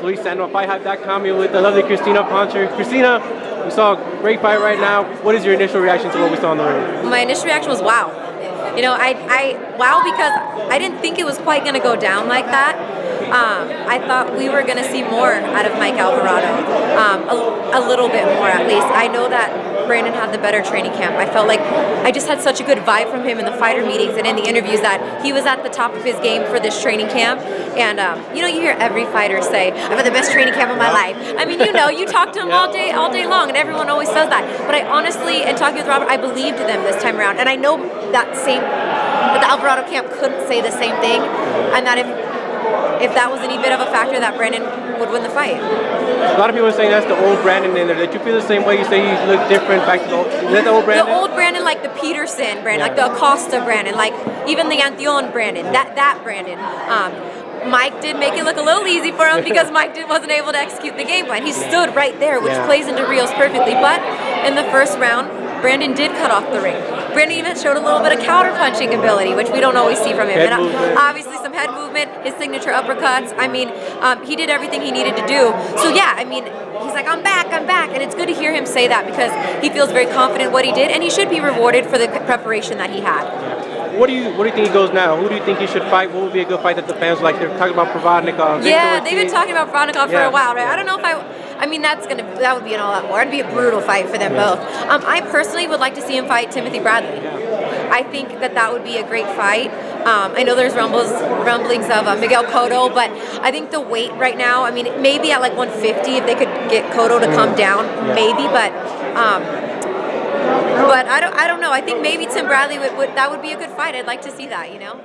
Police and on FightHype.com. You're with the lovely Crystina Poncher. Christina, we saw a great fight right now. What is your initial reaction to what we saw in the ring? My initial reaction was wow. You know, wow, because I didn't think it was quite going to go down like that. I thought we were going to see more out of Mike Alvarado, a little bit more at least. I know that Brandon had the better training camp. I felt like I just had such a good vibe from him in the fighter meetings and in the interviews that he was at the top of his game for this training camp. And you know, you hear every fighter say, "I've had the best training camp of my life." I mean, you know, you talk to him all day long, and everyone always says that. But I honestly, in talking with Robert, I believed them this time around, and I know that the Alvarado camp couldn't say the same thing, and that if that was any bit of a factor, that Brandon would win the fight. A lot of people are saying that's the old Brandon in there. Did you feel the same way? You say he looked different back to the old, is that the old Brandon? The old Brandon, like the Peterson Brandon, like the Acosta Brandon, like even the Anthion Brandon, that Brandon. Mike did make it look a little easy for him because Mike wasn't able to execute the game plan. He stood right there, which plays into Rios perfectly. But in the first round, Brandon did cut off the ring. Brandon even showed a little bit of counter-punching ability, which we don't always see from him. And obviously some head movement, his signature uppercuts. I mean, he did everything he needed to do. So yeah, I mean, he's like, I'm back. And it's good to hear him say that because he feels very confident in what he did, and he should be rewarded for the preparation that he had. What do you think he goes now? Who do you think he should fight? What would be a good fight that the fans like? They're talking about Provodnikov. Yeah, they've been talking about Provodnikov for a while, right? I don't know if I mean, that would be an all-out war. It'd be a brutal fight for them both. I personally would like to see him fight Timothy Bradley. I think that would be a great fight. I know there's rumblings of Miguel Cotto, but I think the weight right now, I mean, maybe at like 150 if they could get Cotto to come down, maybe, but I don't know. I think maybe Tim Bradley that would be a good fight. I'd like to see that, you know.